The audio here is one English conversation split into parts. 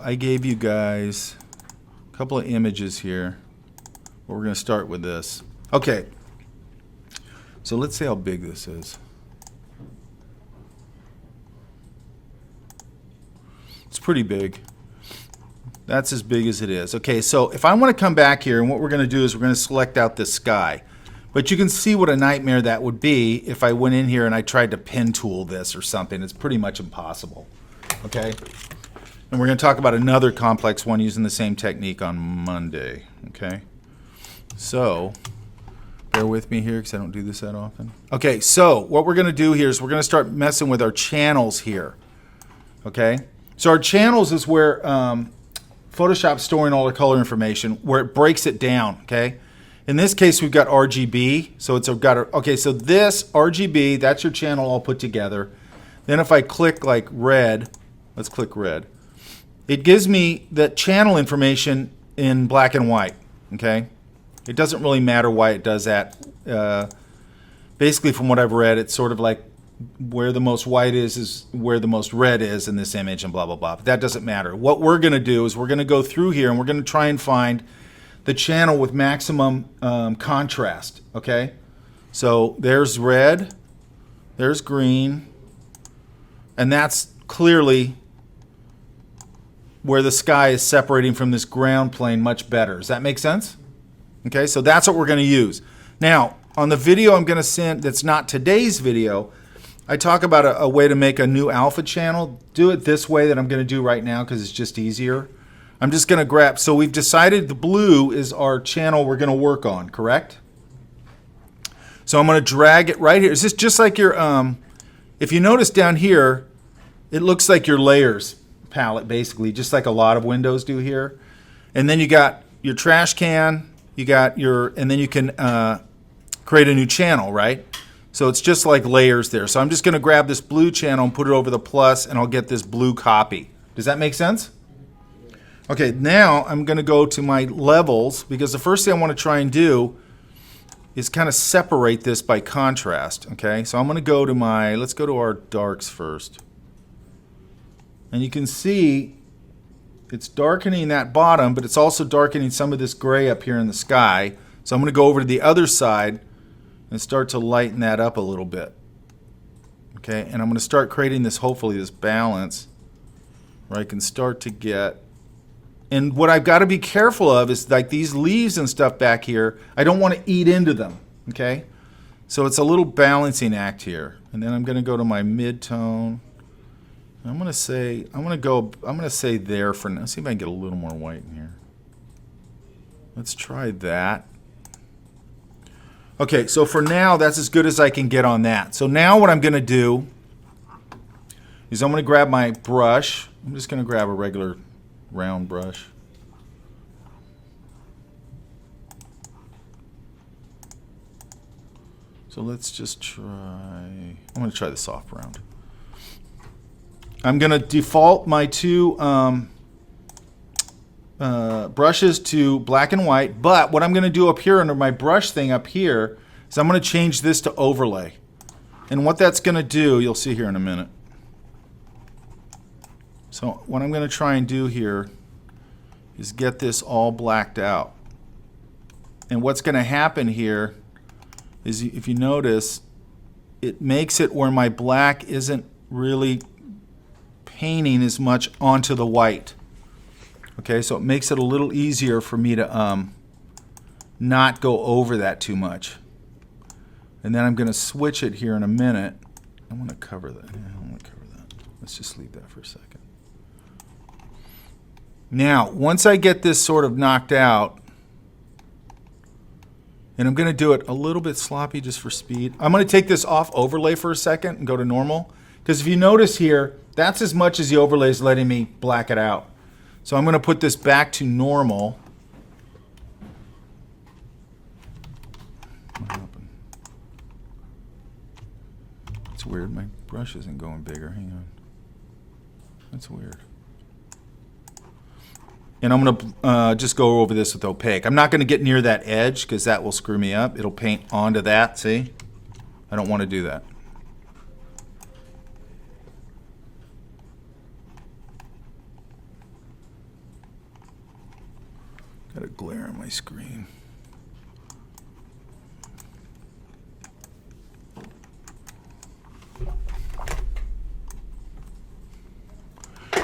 I gave you guys a couple of images here. But we're going to start with this. Okay. So let's see how big this is. It's pretty big. That's as big as it is. Okay, so if I want to come back here, and what we're going to do is we're going to select out this sky. But you can see what a nightmare that would be if I went in here and I tried to pen tool this or something. It's pretty much impossible. Okay? And we're going to talk about another complex one using the same technique on Monday. Okay? So, bear with me here because I don't do this that often. Okay, so what we're going to do here is we're going to start messing with our channels here. Okay? So our channels is where Photoshop's storing all the color information, where it breaks it down, okay? In this case, we've got RGB, so okay, so this RGB, that's your channel all put together. Then if I click like red, let's click red, it gives me the channel information in black and white, okay? It doesn't really matter why it does that. Basically, from what I've read, it's sort of like where the most white is where the most red is in this image and blah, blah, blah. But that doesn't matter. What we're going to do is we're going to go through here and we're going to try and find the channel with maximum contrast, okay? So there's red, there's green, and that's clearly where the sky is separating from this ground plane much better. Does that make sense? Okay, so that's what we're going to use. Now, on the video I'm going to send that's not today's video, I talk about a way to make a new alpha channel. Do it this way that I'm going to do right now because it's just easier. I'm just going to grab, so we've decided the blue is our channel we're going to work on, correct? So I'm going to drag it right here. Is this just like your, if you notice down here, it looks like your layers palette basically, just like a lot of windows do here. And then you got your trash can, you got your, and then you can create a new channel, right? So it's just like layers there. So I'm just going to grab this blue channel and put it over the plus, and I'll get this blue copy. Does that make sense? Okay, now I'm going to go to my levels, because the first thing I want to try and do is kind of separate this by contrast. Okay, so I'm going to go to my, let's go to our darks first. And you can see it's darkening that bottom, but it's also darkening some of this gray up here in the sky. So I'm going to go over to the other side and start to lighten that up a little bit. Okay, and I'm going to start creating this, hopefully this balance where I can start to get, and what I've got to be careful of is like these leaves and stuff back here, I don't want to eat into them, okay? So it's a little balancing act here. And then I'm going to go to my mid-tone. I'm going to say, I'm going to say there for now. See if I can get a little more white in here. Let's try that. Okay, so for now, that's as good as I can get on that. So now what I'm going to do is I'm going to grab my brush. I'm just going to grab a regular round brush. So let's just try, I'm going to try the soft round. I'm going to default my two brushes to black and white, but what I'm going to do up here under my brush thing up here is I'm going to change this to overlay. And what that's going to do, you'll see here in a minute. So what I'm going to try and do here is get this all blacked out. And what's going to happen here is, if you notice, it makes it where my black isn't really painting as much onto the white. Okay, so it makes it a little easier for me to not go over that too much. And then I'm going to switch it here in a minute. I want to cover that. Yeah, I want to cover that. Let's just leave that for a second. Now, once I get this sort of knocked out, and I'm going to do it a little bit sloppy just for speed. I'm going to take this off overlay for a second and go to normal. Because if you notice here, that's as much as the overlay is letting me black it out. So I'm going to put this back to normal. What happened? It's weird. My brush isn't going bigger. Hang on. That's weird. And I'm going to just go over this with opaque. I'm not going to get near that edge because that will screw me up. It'll paint onto that, see? I don't want to do that. screen.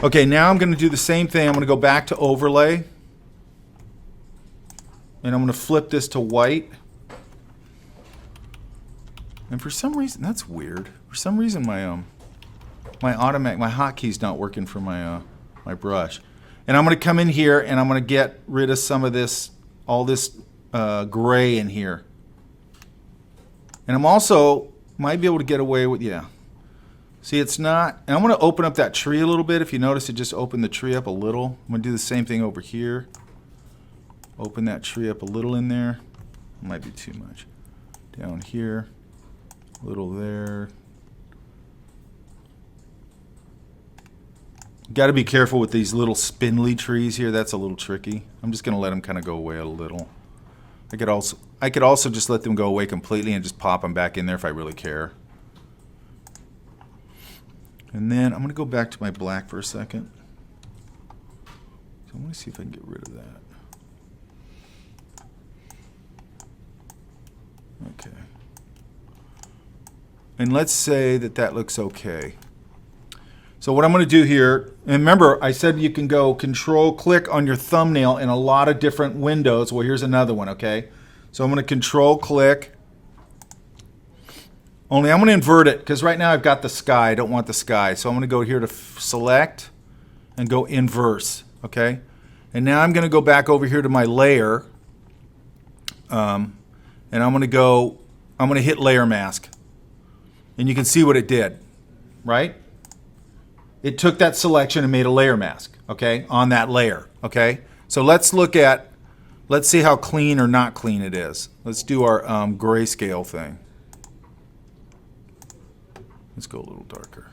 Okay, now I'm going to do the same thing. I'm going to go back to overlay. And I'm going to flip this to white. And for some reason, that's weird. For some reason, my hotkeys not working for my my brush. And I'm going to come in here and I'm going to get rid of some of this, all this gray in here. And I'm also might be able to get away with, yeah. See, it's not, and I'm going to open up that tree a little bit. If you notice, it just opened the tree up a little. I'm going to do the same thing over here. Open that tree up a little in there. It might be too much. Down here, a little there. Got to be careful with these little spindly trees here. That's a little tricky. I'm just going to let them kind of go away a little. I could also just let them go away completely and just pop them back in there if I really care. And then I'm going to go back to my black for a second. So I'm going to see if I can get rid of that. Okay. And let's say that that looks okay. So what I'm going to do here, and remember I said you can go Control-click on your thumbnail in a lot of different windows. Well, here's another one, okay? So I'm going to Control-click. Only I'm going to invert it because right now I've got the sky. I don't want the sky. So I'm going to go here to select and go inverse, okay? And now I'm going to go back over here to my layer. And I'm going to hit layer mask. And you can see what it did, right? It took that selection and made a layer mask, okay, on that layer, okay? So let's see how clean or not clean it is. Let's do our grayscale thing. Let's go a little darker.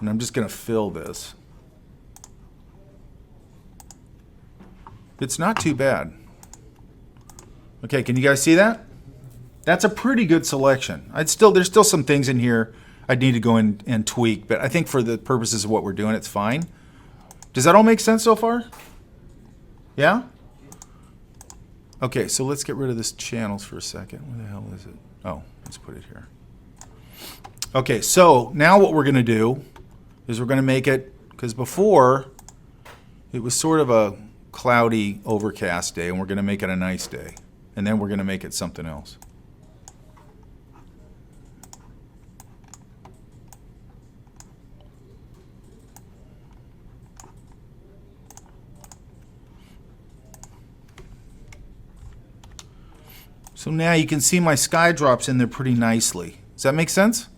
And I'm just going to fill this. It's not too bad. Okay, can you guys see that? That's a pretty good selection. There's still some things in here I'd need to go in and tweak, but I think for the purposes of what we're doing, it's fine. Does that all make sense so far? Yeah? Okay, so let's get rid of this channels for a second. Where the hell is it? Oh, let's put it here. Okay, so now what we're going to do is we're going to make it, because before it was sort of a cloudy, overcast day, and we're going to make it a nice day. And then we're going to make it something else. So now you can see my sky drops in there pretty nicely. Does that make sense?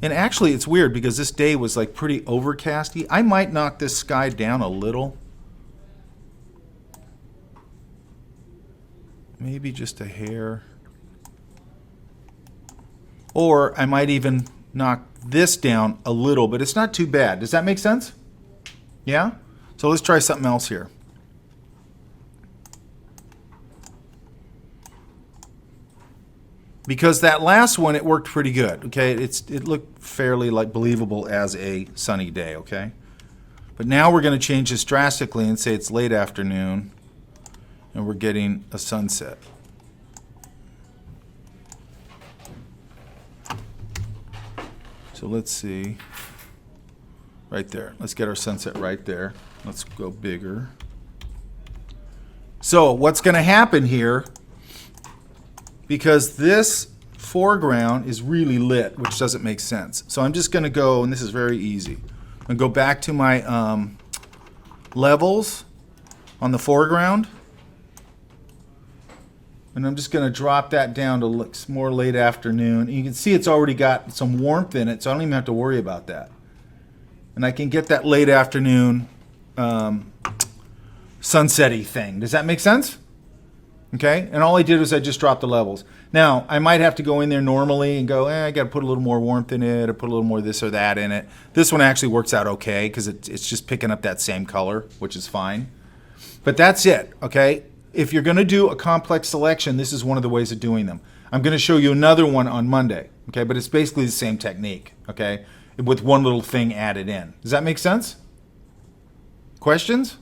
And actually it's weird because this day was like pretty overcasty. I might knock this sky down a little. Maybe just a hair. Or I might even knock this down a little, but it's not too bad. Does that make sense? Yeah? So let's try something else here. Because that last one, it worked pretty good, okay? It looked fairly like believable as a sunny day, okay? But now we're going to change this drastically and say it's late afternoon and we're getting a sunset. So let's see, right there. Let's get our sunset right there. Let's go bigger. So what's going to happen here, because this foreground is really lit, which doesn't make sense. So I'm just going to go, and this is very easy. I'm going to go back to my levels on the foreground. And I'm just going to drop that down to look more late afternoon. And you can see it's already got some warmth in it, so I don't even have to worry about that. And I can get that late afternoon sunset-y thing. Does that make sense? Okay, and all I did was I just dropped the levels. Now, I might have to go in there normally and go, I got to put a little more warmth in it, or put a little more this or that in it. This one actually works out okay because it's just picking up that same color, which is fine. But that's it, okay? If you're going to do a complex selection, this is one of the ways of doing them. I'm going to show you another one on Monday, okay? But it's basically the same technique, okay? With one little thing added in. Does that make sense? Questions?